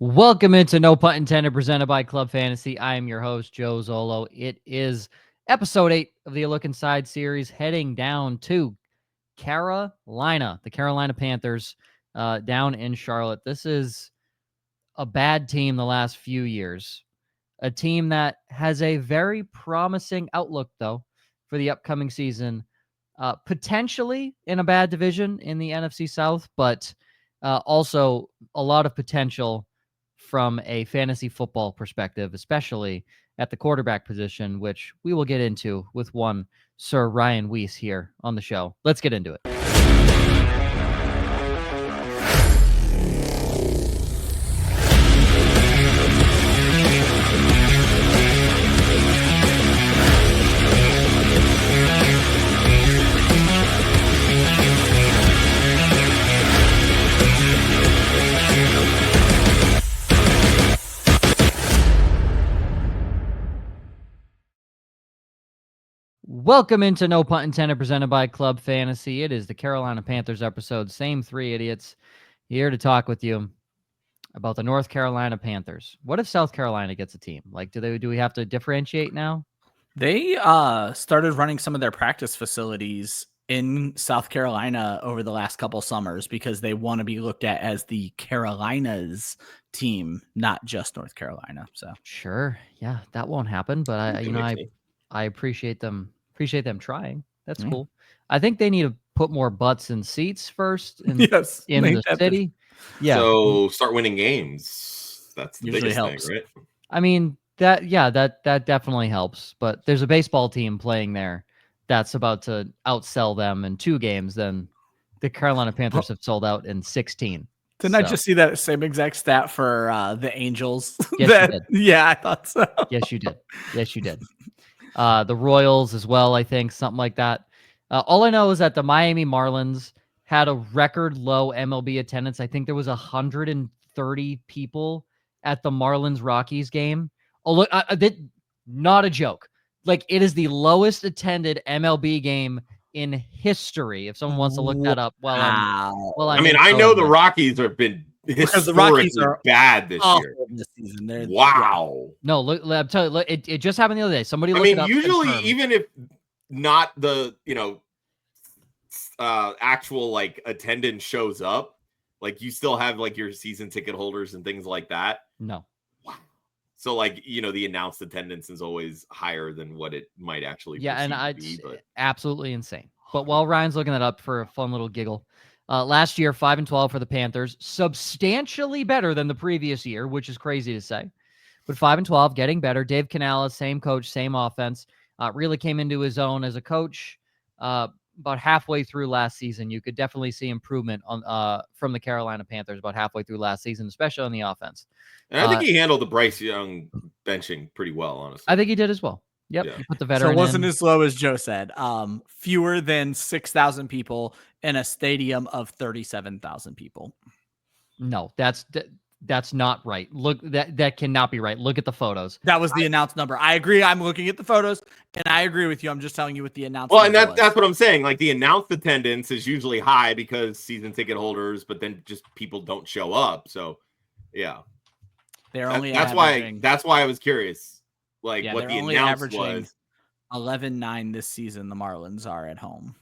Welcome into No Punt Intended, presented by Club Fantasy. I am your host, Joe Zollo. It is episode 8 of the Look Inside series, heading down to Carolina, the Carolina Panthers, down in Charlotte. This is a bad team the last few years, a team that has a very promising outlook, though, for the upcoming season, potentially in a bad division in the NFC South, but also a lot of potential from a fantasy football perspective, especially at the quarterback position, which we will get into with one Sir Ryan Weisse here on the show. Let's get into it. Welcome into No Punt Intended, presented by Club Fantasy. It is the Carolina Panthers episode. Same three idiots here to talk with you about the North Carolina Panthers. What if South Carolina gets a team? Like, do we have to differentiate now? They started running some of their practice facilities in South Carolina over the last couple summers because they want to be looked at as the Carolinas team, not just North Carolina. So sure, yeah, that won't happen. But I appreciate them trying. That's cool. I think they need to put more butts in seats first in the city. Yeah. So start winning games. That's the biggest thing, right? I mean, that definitely helps. But there's a baseball team playing there that's about to outsell them in 2 games. Then the Carolina Panthers have sold out in 16. Didn't I just see that same exact stat for the Angels? Yes, you did. Yeah, I thought so. Yes, you did. The Royals as well, I think, something like that. All I know is that the Miami Marlins had a record low MLB attendance. I think there was 130 people at the Marlins-Rockies game. Oh, look, not a joke. Like, it is the lowest attended MLB game in history. If someone wants to look that up, I know the Rockies have been historically bad this year. This season. No, look, I'm telling you, look, it just happened the other day. Somebody looked it up. Usually, even if not the actual like attendance shows up, like you still have like your season ticket holders and things like that. No. Wow. So like the announced attendance is always higher than what it might actually be. Absolutely insane. But while Ryan's looking that up for a fun little giggle, last year 5-12 for the Panthers, substantially better than the previous year, which is crazy to say. But 5-12, getting better. Dave Canales, same coach, same offense, really came into his own as a coach. About halfway through last season, you could definitely see improvement on from the Carolina Panthers about halfway through last season, especially on the offense. And I think he handled the Bryce Young benching pretty well, honestly. I think he did as well. Yep. Yeah. He put the veteran So it wasn't as low as Joe said. Fewer than 6,000 people in a stadium of 37,000 people. No, that's not right. Look, that cannot be right. Look at the photos. That was the announced number. I agree. I'm looking at the photos, and I agree with you. I'm just telling you what the announced. Well, and that's what I'm saying. Like the announced attendance is usually high because season ticket holders, but then just people don't show up. So, yeah, that's why I was curious. Like what the announced was. 11-9 this season. The Marlins are at home.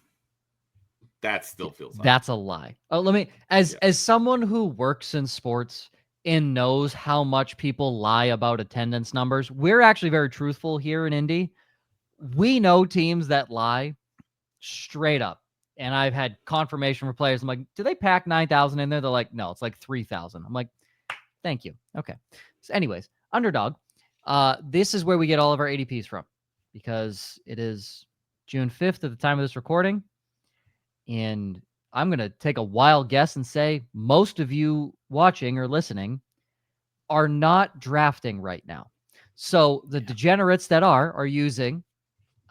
That still feels high. That's a lie. Oh, let me as someone who works in sports and knows how much people lie about attendance numbers. We're actually very truthful here in Indy. We know teams that lie straight up. And I've had confirmation from players. I'm like, do they pack 9,000 in there? They're like, no, it's like 3,000. I'm like, thank you. Okay. So anyways, Underdog. This is where we get all of our ADPs from because it is June 5th at the time of this recording. And I'm going to take a wild guess and say most of you watching or listening are not drafting right now. So the degenerates that are using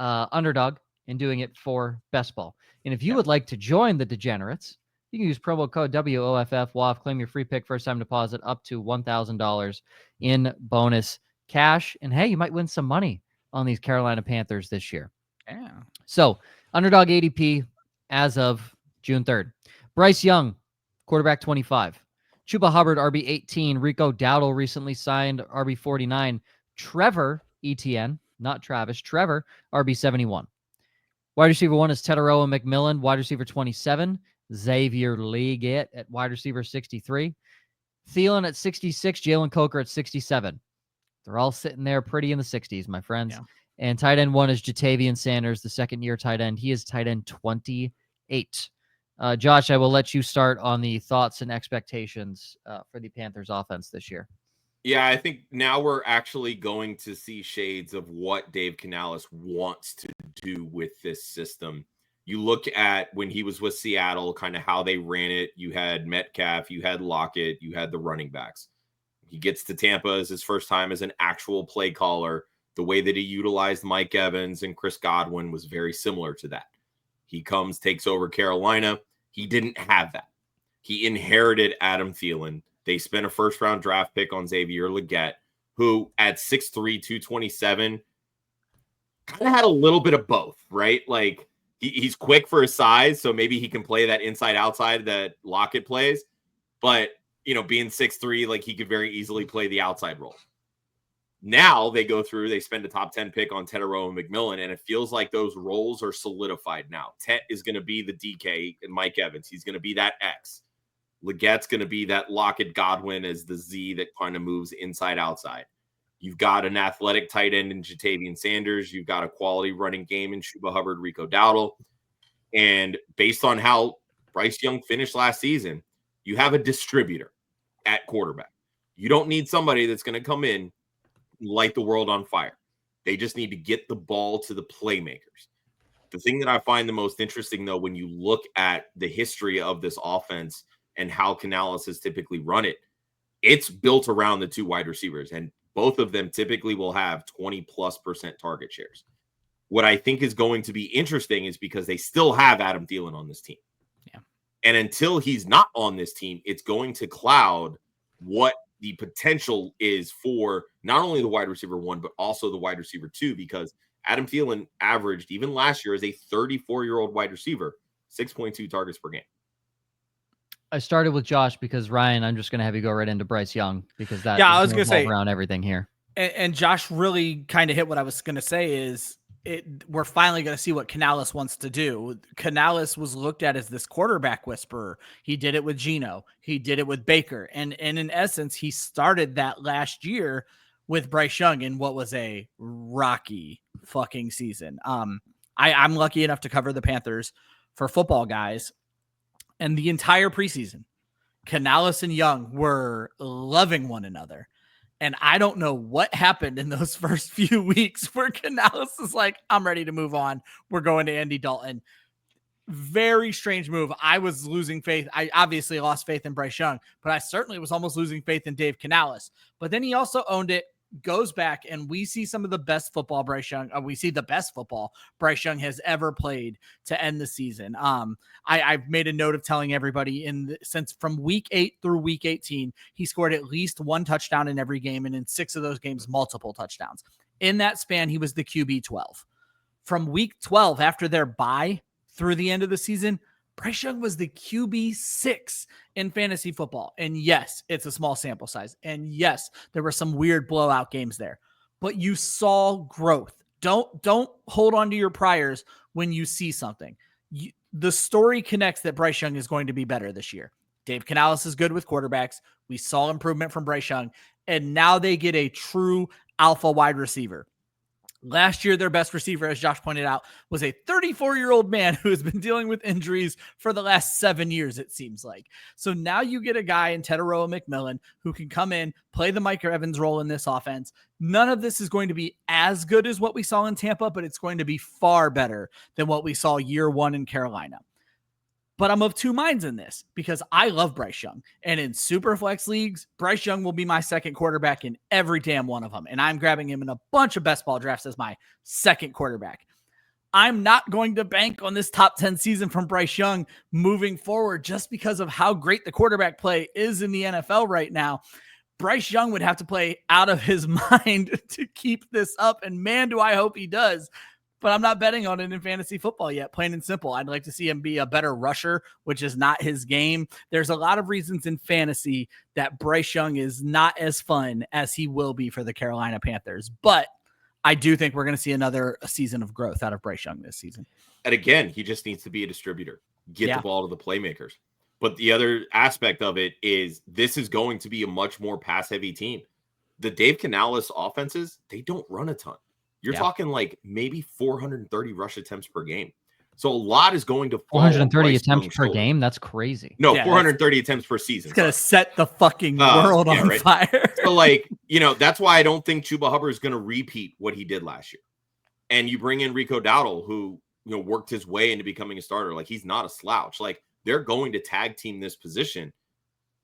Underdog and doing it for best ball. And if you would like to join the degenerates, you can use promo code WOFF, claim your free pick first time deposit up to $1,000 in bonus cash. And hey, you might win some money on these Carolina Panthers this year. Yeah. So Underdog ADP as of June 3rd. Bryce Young, quarterback 25. Chuba Hubbard, RB18. Rico Dowdle recently signed, RB49. Trevor Etienne, not Travis, Trevor, RB71. Wide receiver 1 is Teteroa McMillan, wide receiver 27. Xavier Legette at wide receiver 63. Thielen at 66. Jalen Coker at 67. They're all sitting there pretty in the 60s, my friends. Yeah. And tight end 1 is Jatavian Sanders, the second-year tight end. He is tight end 28. Josh, I will let you start on the thoughts and expectations for the Panthers offense this year. Yeah, I think now we're actually going to see shades of what Dave Canales wants to do with this system. You look at when he was with Seattle, kind of how they ran it. You had Metcalf, you had Lockett, you had the running backs. He gets to Tampa as his first time as an actual play caller. The way that he utilized Mike Evans and Chris Godwin was very similar to that. He comes, takes over Carolina. He didn't have that. He inherited Adam Thielen. They spent a first-round draft pick on Xavier Legette, who at 6'3", 227, kind of had a little bit of both, right? Like, he's quick for his size, so maybe he can play that inside-outside that Lockett plays. But, you know, being 6'3", like, he could very easily play the outside role. Now they go through, they spend a top 10 pick on Teteroa McMillan, and it feels like those roles are solidified now. Tet is going to be the DK and Mike Evans. He's going to be that X. Legette's going to be that Lockett Godwin as the Z that kind of moves inside outside. You've got an athletic tight end in Jatavian Sanders. You've got a quality running game in Chuba Hubbard, Rico Dowdle. And based on how Bryce Young finished last season, you have a distributor at quarterback. You don't need somebody that's going to come in and light the world on fire. They just need to get the ball to the playmakers. The thing that I find the most interesting, though, when you look at the history of this offense and how Canales has typically run it, it's built around the two wide receivers, and both of them typically will have 20+% target shares. What I think is going to be interesting is because they still have Adam Thielen on this team. Yeah. And until he's not on this team, it's going to cloud what the potential is for not only the wide receiver 1, but also the wide receiver 2, because Adam Thielen averaged, even last year as a 34-year-old wide receiver, 6.2 targets per game. I started with Josh because, Ryan, I'm just going to have you go right into Bryce Young because that I was going to say around everything here. And Josh really kind of hit what I was going to say is we're finally going to see what Canales wants to do. Canales was looked at as this quarterback whisperer. He did it with Geno. He did it with Baker. And in essence, he started that last year with Bryce Young in what was a rocky fucking season. I'm lucky enough to cover the Panthers for Football Guys. And the entire preseason, Canales and Young were loving one another. And I don't know what happened in those first few weeks where Canales is like, I'm ready to move on. We're going to Andy Dalton. Very strange move. I was losing faith. I obviously lost faith in Bryce Young, but I certainly was almost losing faith in Dave Canales. But then he also owned it, goes back, and we see some of the best football Bryce Young. We see the best football Bryce Young has ever played to end the season. I've made a note of telling everybody since from week 8 through week 18, he scored at least 1 touchdown in every game, and in 6 of those games, multiple touchdowns. In that span, he was the QB 12. From week 12, after their bye through the end of the season, Bryce Young was the QB 6 in fantasy football. And yes, it's a small sample size. And yes, there were some weird blowout games there, but you saw growth. Don't hold on to your priors when you see something. The story connects that Bryce Young is going to be better this year. Dave Canales is good with quarterbacks. We saw improvement from Bryce Young, and now they get a true alpha wide receiver. Last year, their best receiver, as Josh pointed out, was a 34-year-old man who has been dealing with injuries for the last 7 years, it seems like. So now you get a guy in Teteroa McMillan who can come in, play the Mike Evans role in this offense. None of this is going to be as good as what we saw in Tampa, but it's going to be far better than what we saw year 1 in Carolina. But I'm of two minds in this because I love Bryce Young. And in Superflex leagues, Bryce Young will be my second quarterback in every damn one of them. And I'm grabbing him in a bunch of best ball drafts as my second quarterback. I'm not going to bank on this top 10 season from Bryce Young moving forward just because of how great the quarterback play is in the NFL right now. Bryce Young would have to play out of his mind to keep this up. And man, do I hope he does. but I'm not betting on it in fantasy football yet, plain and simple. I'd like to see him be a better rusher, which is not his game. There's a lot of reasons in fantasy that Bryce Young is not as fun as he will be for the Carolina Panthers. But I do think we're going to see another season of growth out of Bryce Young this season. And again, he just needs to be a distributor, get the ball to the playmakers. But the other aspect of it is this is going to be a much more pass-heavy team. The Dave Canales offenses, they don't run a ton. You're talking like maybe 430 rush attempts per game. So a lot is going to fall 430 attempts per game? That's crazy. No, 430 attempts per season. It's going to set the fucking world on fire. So like, that's why I don't think Chuba Hubbard is going to repeat what he did last year. And you bring in Rico Dowdle, who, worked his way into becoming a starter. Like, he's not a slouch. Like, they're going to tag team this position.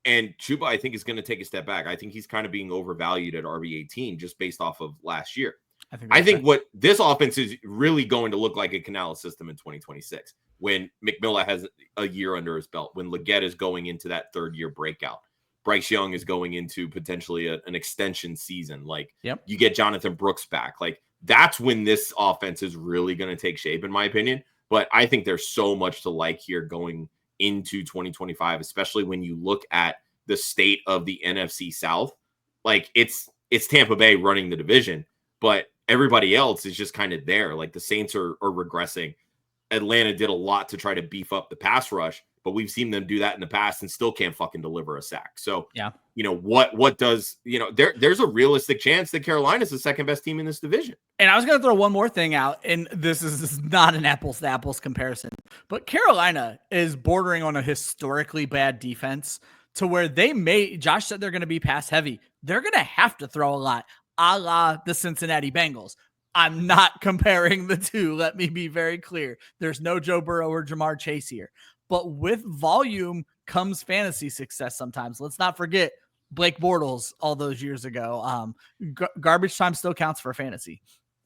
And Chuba, I think, is going to take a step back. I think he's kind of being overvalued at RB18 just based off of last year. I think what this offense is really going to look like a Canales system in 2026 when McMillan has a year under his belt, when Legette is going into that third-year breakout. Bryce Young is going into potentially an extension season. Like, you get Jonathan Brooks back. Like, that's when this offense is really going to take shape, in my opinion. But I think there's so much to like here going into 2025, especially when you look at the state of the NFC South. Like, it's Tampa Bay running the division, but everybody else is just kind of there. Like, the Saints are regressing. Atlanta did a lot to try to beef up the pass rush, but we've seen them do that in the past and still can't fucking deliver a sack. So, what does, there's a realistic chance that Carolina's the second best team in this division. And I was going to throw one more thing out, and this is not an apples to apples comparison, but Carolina is bordering on a historically bad defense to where Josh said they're going to be pass heavy. They're going to have to throw a lot, a la the Cincinnati Bengals. I'm not comparing the two. Let me be very clear. There's no Joe Burrow or Jamar Chase here. But with volume comes fantasy success sometimes. Let's not forget Blake Bortles all those years ago. Garbage time still counts for fantasy.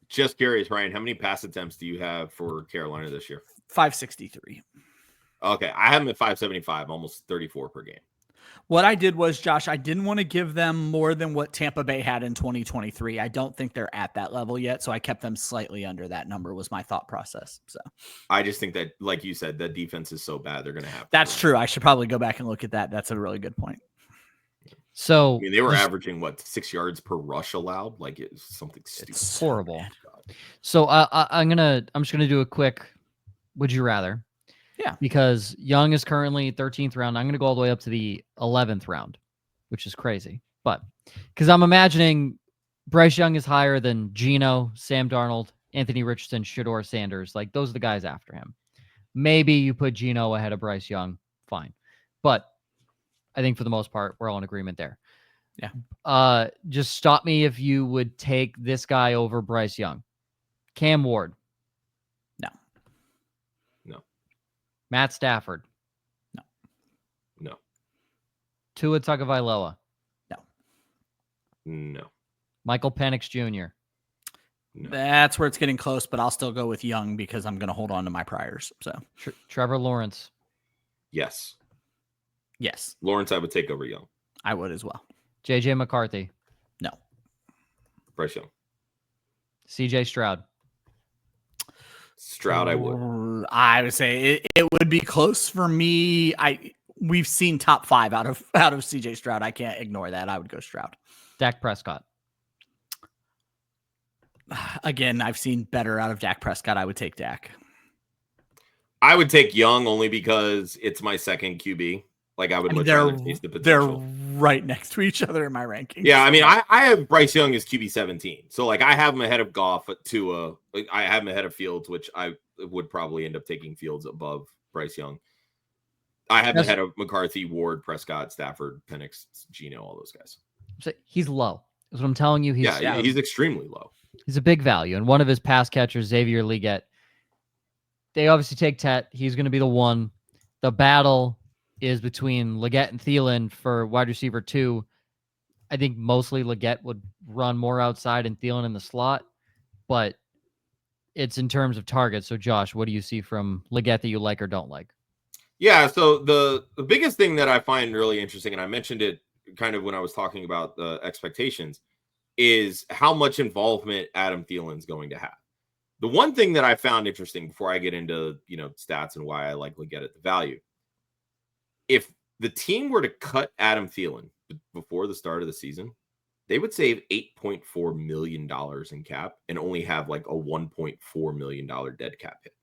Just curious, Ryan, how many pass attempts do you have for Carolina this year? 563. Okay, I have them at 575, almost 34 per game. What I did was, Josh, I didn't want to give them more than what Tampa Bay had in 2023. I don't think they're at that level yet, so I kept them slightly under that number was my thought process. So I just think that, like you said, that defense is so bad they're going to have. That's true. I should probably go back and look at that. That's a really good point. So they were averaging 6 yards per rush allowed. Like, it's something stupid. It's horrible. So I'm just gonna do a quick would you rather. Yeah. Because Young is currently 13th round. I'm going to go all the way up to the 11th round, which is crazy. But because I'm imagining Bryce Young is higher than Geno, Sam Darnold, Anthony Richardson, Shedeur Sanders. Like, those are the guys after him. Maybe you put Geno ahead of Bryce Young. Fine. But I think for the most part, we're all in agreement there. Yeah. Just stop me if you would take this guy over Bryce Young. Cam Ward. Matt Stafford. No. Tua Tagovailoa. No. Michael Penix Jr. No. That's where it's getting close, but I'll still go with Young because I'm going to hold on to my priors. So Trevor Lawrence. Yes. Lawrence I would take over Young. I would as well. JJ McCarthy. No. Bryce Young. CJ Stroud. I would say it would be close for me. We've seen top 5 out of CJ Stroud. I can't ignore that. I would go Stroud. Dak Prescott. Again, I've seen better out of Dak Prescott. I would take Dak. I would take Young only because it's my second QB. Like, I would much rather face the potential. They're right next to each other in my rankings. Yeah, I mean, I have Bryce Young as QB 17. So, like, I have him ahead of Goff at Tua. Like, I have him ahead of Fields, which I would probably end up taking Fields above Bryce Young. I have him ahead of McCarthy, Ward, Prescott, Stafford, Penix, Geno, all those guys. So he's low. That's what I'm telling you. He's extremely low. He's a big value. And one of his pass catchers, Xavier Legette, they obviously take Tet. He's going to be the one. The battle is between Legette and Thielen for wide receiver 2. I think mostly Legette would run more outside and Thielen in the slot, but it's in terms of targets. So, Josh, what do you see from Legette that you like or don't like? Yeah, so the biggest thing that I find really interesting, and I mentioned it kind of when I was talking about the expectations, is how much involvement Adam Thielen's going to have. The one thing that I found interesting before I get into, stats and why I like Legette at the value, if the team were to cut Adam Thielen before the start of the season, they would save $8.4 million in cap and only have like a $1.4 million dead cap hit.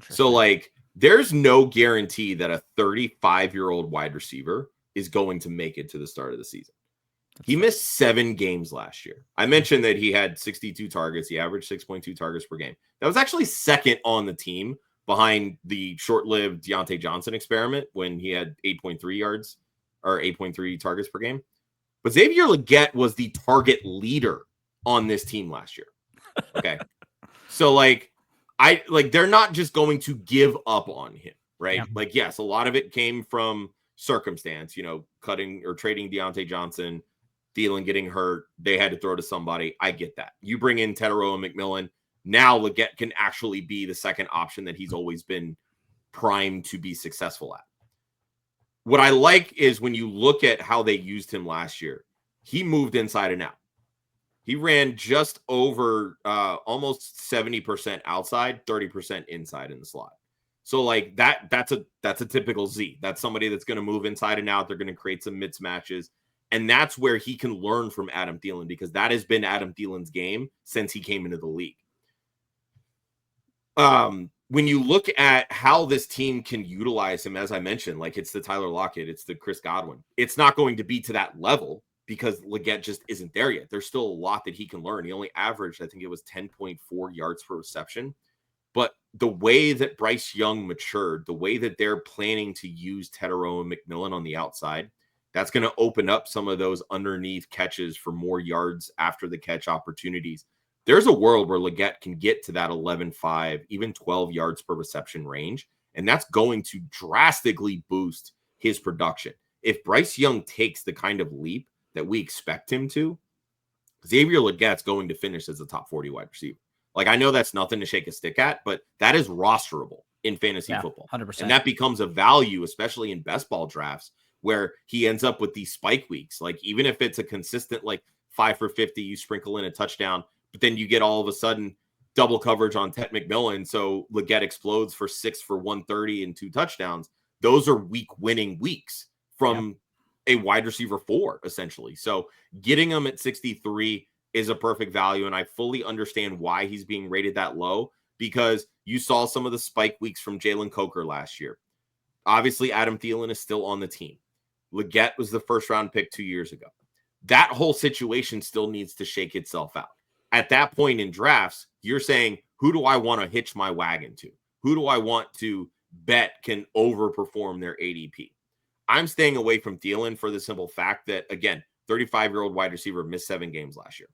So like, there's no guarantee that a 35-year-old wide receiver is going to make it to the start of the season. He missed 7 games last year. I mentioned that he had 62 targets. He averaged 6.2 targets per game. That was actually second on the team behind the short-lived Deontay Johnson experiment when he had 8.3 yards or 8.3 targets per game. But Xavier Legette was the target leader on this team last year. Okay. So they're not just going to give up on him, right? Yeah. Like, yes, a lot of it came from circumstance, cutting or trading Deontay Johnson, Thielen getting hurt. They had to throw to somebody. I get that. You bring in Tedero and McMillan. Now Legette can actually be the second option that he's always been primed to be successful at. What I like is when you look at how they used him last year, he moved inside and out. He ran just over almost 70% outside, 30% inside in the slot. So like that's a typical Z. That's somebody that's going to move inside and out. They're going to create some mismatches. And that's where he can learn from Adam Thielen, because that has been Adam Thielen's game since he came into the league. When you look at how this team can utilize him, as I mentioned, like it's the Tyler Lockett, it's the Chris Godwin. It's not going to be to that level because Legette just isn't there yet. There's still a lot that he can learn. He only averaged, I think it was 10.4 yards per reception. But the way that Bryce Young matured, the way that they're planning to use Tedero and McMillan on the outside, that's going to open up some of those underneath catches for more yards after the catch opportunities. There's a world where Legette can get to that 11.5, even 12 yards per reception range, and that's going to drastically boost his production. If Bryce Young takes the kind of leap that we expect him to, Xavier Legette's going to finish as a top 40 wide receiver. Like, I know that's nothing to shake a stick at, but that is rosterable in fantasy football. 100%. And that becomes a value, especially in best ball drafts, where he ends up with these spike weeks. Like, even if it's a consistent, like 5 for 50, you sprinkle in a touchdown, but then you get all of a sudden double coverage on Ted McMillan. So Legette explodes for 6 for 130 and 2 touchdowns. Those are week winning weeks from a wide receiver 4, essentially. So getting him at 63 is a perfect value. And I fully understand why he's being rated that low, because you saw some of the spike weeks from Jalen Coker last year. Obviously, Adam Thielen is still on the team. Legette was the first round pick 2 years ago. That whole situation still needs to shake itself out. At that point in drafts, you're saying, who do I want to hitch my wagon to? Who do I want to bet can overperform their ADP? I'm staying away from Thielen for the simple fact that, again, 35-year-old wide receiver missed 7 games last year.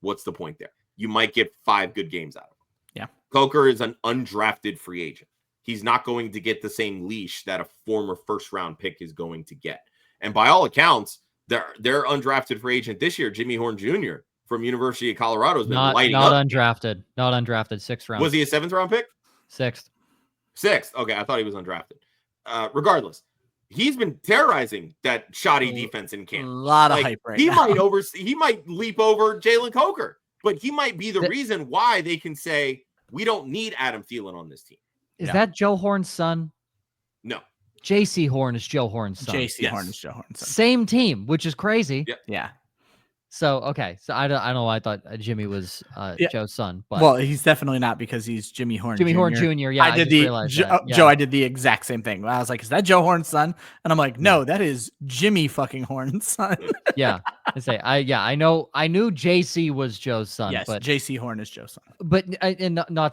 What's the point there? You might get 5 good games out of him. Yeah. Coker is an undrafted free agent. He's not going to get the same leash that a former first-round pick is going to get. And by all accounts, their undrafted free agent this year, Jimmy Horn Jr., from University of Colorado, has been lighting up. Not undrafted. 6th round. Was he a 7th round pick? 6th. Okay, I thought he was undrafted. Regardless, he's been terrorizing that shoddy defense in camp. A lot of hype right now. He might leap over Jalen Coker, but he might be the reason why they can say, we don't need Adam Thielen on this team. Is that Joe Horn's son? No. JC Horn is Joe Horn's son. Horn is Joe Horn's son. Same team, which is crazy. Yep. Yeah. So, okay. So I don't know why I thought Jimmy was Joe's son. But well, he's definitely not, because he's Jimmy Horn Jr. Horn Jr. Yeah, I did Joe, I did the exact same thing. I was like, is that Joe Horn's son? And I'm like, no, that is Jimmy fucking Horn's son. Yeah. I knew JC was Joe's son. Yes, but JC Horn is Joe's son. But and not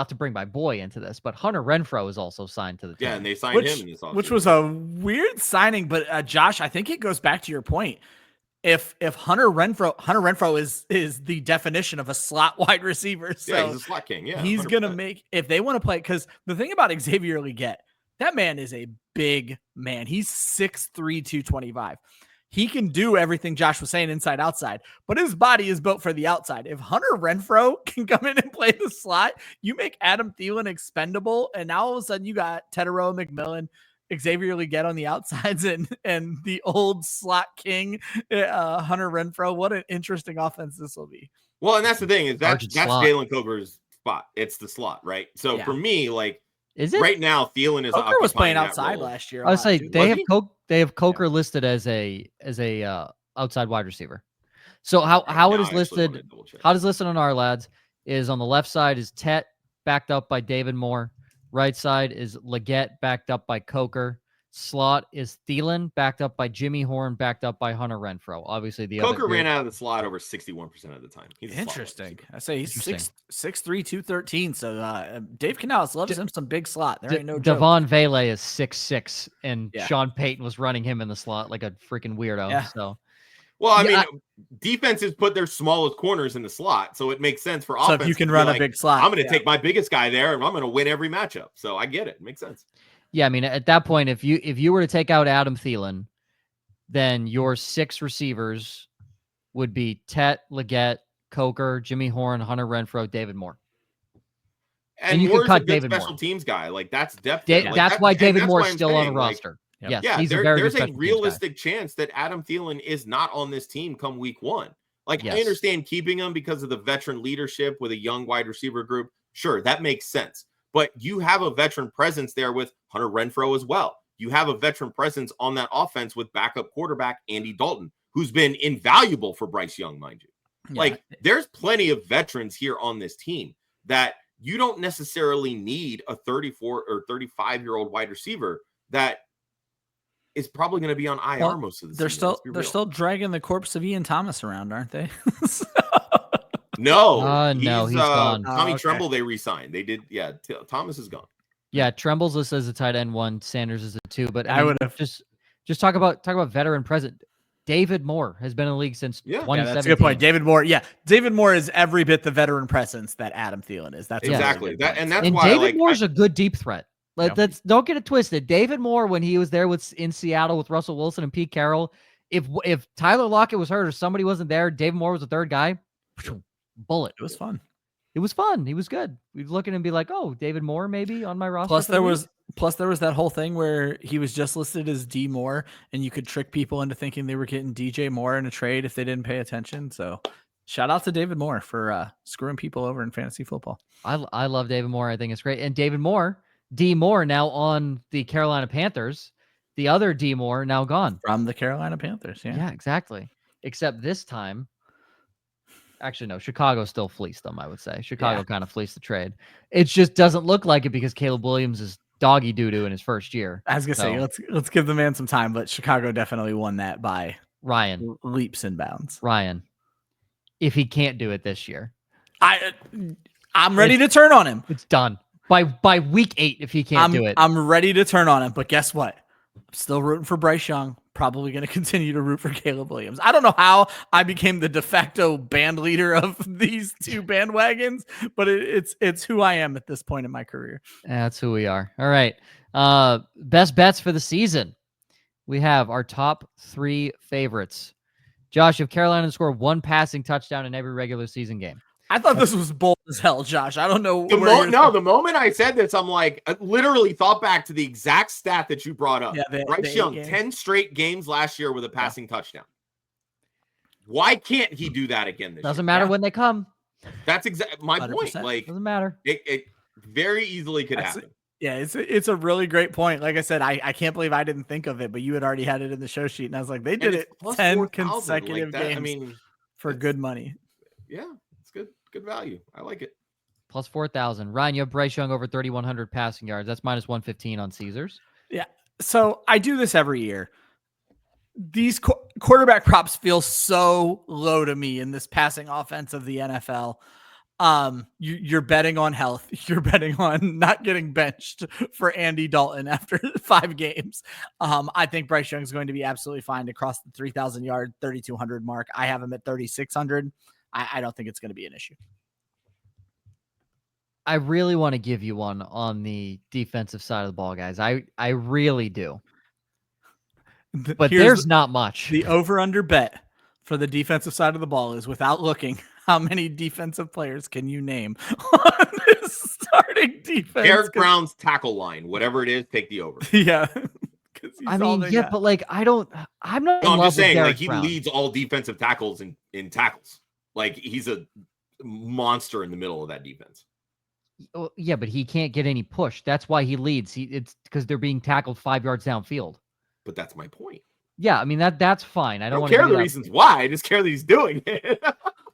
to bring my boy into this, but Hunter Renfrow is also signed to the team. Yeah, and they signed him in this offseason, which was a weird signing. But Josh, I think it goes back to your point. If Hunter Renfrow is the definition of a slot wide receiver. So yeah, he's a slot king. Yeah, he's 100%. Gonna make, if they want to play, because the thing about Xavier Legette, that man is a big man. He's 6'3", 225. He can do everything Josh was saying inside outside, but his body is built for the outside. If Hunter Renfrow can come in and play the slot, you make Adam Thielen expendable, and now all of a sudden you got Tedero McMillan Xavier Legette on the outsides and the old slot king, Hunter Renfrow. What an interesting offense this will be. Well, and that's the thing is that's Jalen Coker's spot. It's the slot, right? So for me, like, is it right now? Thielen is Coker was playing outside last year. I would say they have Coker listed as a outside wide receiver. So how it is listed? How it is listed on our lads is on the left side is Tet backed up by David Moore. Right side is Legette backed up by Coker. Slot is Thielen backed up by Jimmy Horn, backed up by Hunter Renfrow. Obviously, the Coker ran out of the slot over 61% of the time. He's interesting. I say he's 6'3", 213. So Dave Canales loves him some big slot. There ain't no joke. Devon Vele is 6'6", and Sean Payton was running him in the slot like a freaking weirdo. Yeah. So, well, I mean, defenses put their smallest corners in the slot, so it makes sense for offense. So if you can run a big slot, I'm going to take my biggest guy there, and I'm going to win every matchup. So I get it. It makes sense. Yeah, I mean, at that point, if you were to take out Adam Thielen, then your 6 receivers would be Tet, Legette, Coker, Jimmy Horn, Hunter Renfrow, David Moore. And you could cut David special Moore. Teams guy. Like, that's depth. That's why David Moore is still on the roster. Yes, he's there's a realistic chance that Adam Thielen is not on this team come week 1. Like, I understand keeping him because of the veteran leadership with a young wide receiver group. Sure, that makes sense. But you have a veteran presence there with Hunter Renfrow as well. You have a veteran presence on that offense with backup quarterback Andy Dalton, who's been invaluable for Bryce Young, mind you. Yeah. Like, there's plenty of veterans here on this team that you don't necessarily need a 34 or 35-year-old wide receiver that is probably going to be on IR most of the season. They're still dragging the corpse of Ian Thomas around, aren't they? No, he's gone. Tommy Tremble, they re-signed. They did, Thomas is gone. Yeah, Tremble's listed as a tight end 1, Sanders is a 2. But I would have just talk about veteran present. David Moore has been in the league since 2017. Yeah, that's a good point. David Moore is every bit the veteran presence that Adam Thielen is. That's exactly that, and that's and why David Moore's a good deep threat. Let's don't get it twisted. David Moore, when he was there in Seattle with Russell Wilson and Pete Carroll, if Tyler Lockett was hurt or somebody wasn't there, David Moore was the third guy. Bullet. It was fun. It was fun. He was good. We'd look at him and be like, "Oh, David Moore maybe on my roster." Plus there was that whole thing where he was just listed as D Moore, and you could trick people into thinking they were getting DJ Moore in a trade if they didn't pay attention. So, shout out to David Moore for screwing people over in fantasy football. I love David Moore. I think it's great. And David Moore, D Moore, now on the Carolina Panthers. The other D Moore now gone from the Carolina Panthers. Yeah, exactly. Except this time. Actually, no, Chicago still fleeced them, I would say. Chicago kind of fleeced the trade. It just doesn't look like it because Caleb Williams is doggy doo-doo in his first year. I was going to say, let's give the man some time, but Chicago definitely won that by leaps and bounds. Ryan, if he can't do it this year. I'm ready to turn on him. It's done. By week 8, if he can't do it. I'm ready to turn on him, but guess what? I'm still rooting for Bryce Young. Probably going to continue to root for Caleb Williams. I don't know how I became the de facto band leader of these 2 bandwagons, but it's who I am at this point in my career. That's who we are. All right. Best bets for the season. We have our top 3 favorites. Josh, if Carolina to score 1 passing touchdown in every regular season game. I thought this was bold as hell, Josh. I don't know. The moment I said this, I'm like, I literally thought back to the exact stat that you brought up. Yeah, Bryce Young, 10 straight games last year with a passing touchdown. Why can't he do that again this Doesn't matter when they come. That's exactly my 100%. Point. Like, doesn't matter. It very easily could happen. Yeah, it's a really great point. Like I said, I can't believe I didn't think of it, but you had already had it in the show sheet, and I was like, they did it 10 consecutive games. I mean, for good money. Yeah, it's good. Good value. I like it. Plus 4,000. Ryan, you have Bryce Young over 3,100 passing yards. That's minus 115 on Caesars. Yeah. So I do this every year. These quarterback props feel so low to me in this passing offense of the NFL. You're betting on health. You're betting on not getting benched for Andy Dalton after 5 games. I think Bryce Young is going to be absolutely fine to cross the 3,000 yard, 3,200 mark. I have him at 3,600. I don't think it's going to be an issue. I really want to give you one on the defensive side of the ball, guys. I really do. But there's not much. The over-under bet for the defensive side of the ball is, without looking, how many defensive players can you name on this starting defense? Eric Brown's tackle line, whatever it is, take the over. Yeah. I mean, yeah, but like, I'm not. No, I'm just saying, Derek like, he Brown. leads all defensive tackles in tackles. Like, he's a monster in the middle of that defense. Oh, yeah, but he can't get any push. That's why he leads. It's because they're being tackled 5 yards downfield. But that's my point. Yeah, I mean that's fine. I don't care the reasons why. I just care that he's doing it.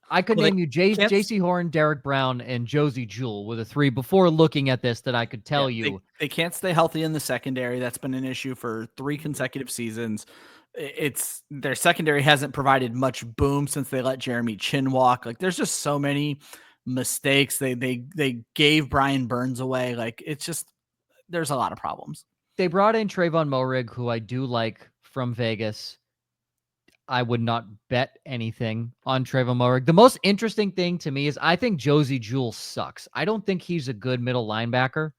I could name you J.C. Horn, Derek Brown, and Josie Jewell with a 3 before looking at this that I could tell you. They can't stay healthy in the secondary. That's been an issue for 3 consecutive seasons. It's their secondary hasn't provided much boom since they let Jeremy Chin walk. Like, there's just so many mistakes. They gave Brian Burns away. Like, it's just, there's a lot of problems. They brought in Trayvon Moehrig, who I do like from Vegas. I would not bet anything on Trayvon Moehrig. The most interesting thing to me is I think Josie Jewell sucks. I don't think he's a good middle linebacker.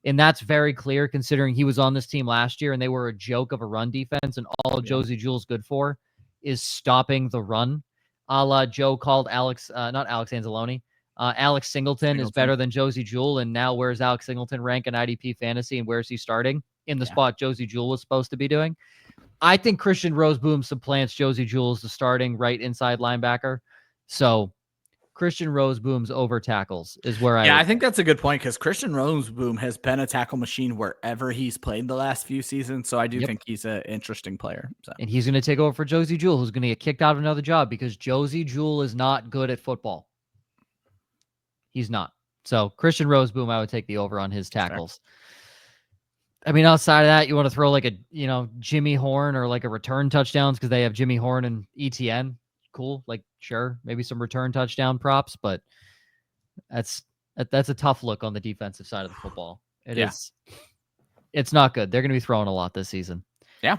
And that's very clear considering he was on this team last year and they were a joke of a run defense. And all Josie Jewell's good for is stopping the run. A la Joe called Alex Anzalone. Alex Singleton is better than Josie Jewell. And now where's Alex Singleton rank in IDP fantasy and where's he starting? In the spot Josie Jewell was supposed to be doing. I think Christian Roseboom supplants Josie Jewell as the starting right inside linebacker. So Christian Roseboom's over tackles is where I think that's a good point because Christian Roseboom has been a tackle machine wherever he's played the last few seasons. So I do think he's an interesting player. So. And he's going to take over for Josie Jewell, who's going to get kicked out of another job because Josie Jewell is not good at football. He's not. So Christian Roseboom, I would take the over on his tackles. Sure. I mean, outside of that, you want to throw like a, Jimmy Horn or like a return touchdowns because they have Jimmy Horn and ETN. Cool. Like, sure. Maybe some return touchdown props, but that's a tough look on the defensive side of the football. It is. It's not good. They're going to be throwing a lot this season. Yeah.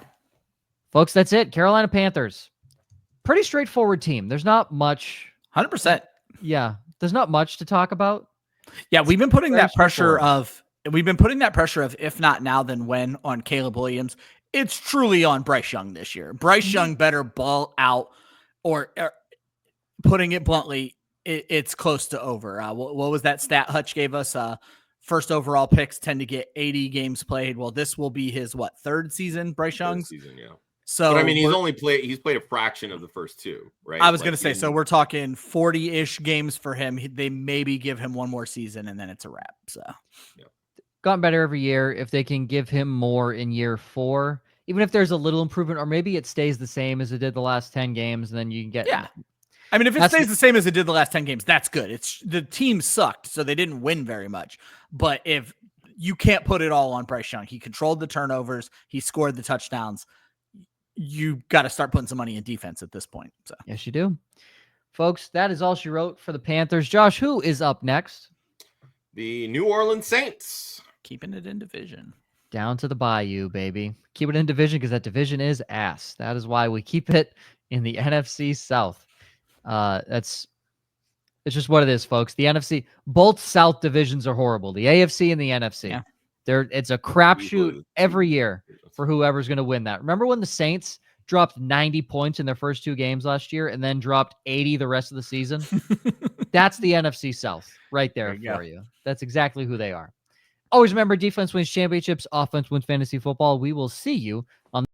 Folks, that's it. Carolina Panthers. Pretty straightforward team. There's not much. 100%. Yeah. There's not much to talk about. Yeah. We've been putting that pressure of if not now, then when on Caleb Williams. It's truly on Bryce Young this year. Bryce Young better ball out or putting it bluntly, it's close to over. What was that stat Hutch gave us? First overall picks tend to get 80 games played. Well, this will be his, third season, Bryce Young's? Third season, yeah. So, but I mean, he's played a fraction of the first 2, right? I was going to say, so we're talking 40-ish games for him. They maybe give him one more season and then it's a wrap. So, yeah. Gotten better every year. If they can give him more in year 4, even if there's a little improvement, or maybe it stays the same as it did the last 10 games, then you can get. Yeah. I mean, if it stays the same as it did the last 10 games, that's good. It's the team sucked, so they didn't win very much. But if you can't put it all on Bryce Young, he controlled the turnovers, he scored the touchdowns. You got to start putting some money in defense at this point. So yes, you do. Folks, that is all she wrote for the Panthers. Josh, who is up next? The New Orleans Saints. Keeping it in division. Down to the bayou, baby. Keep it in division because that division is ass. That is why we keep it in the NFC South. It's just what it is, folks. The NFC, both South divisions are horrible. The AFC and the NFC. Yeah. It's a crapshoot every year for whoever's going to win that. Remember when the Saints dropped 90 points in their first 2 games last year and then dropped 80 the rest of the season? That's the NFC South right there for you. That's exactly who they are. Always remember, defense wins championships, offense wins fantasy football. We will see you on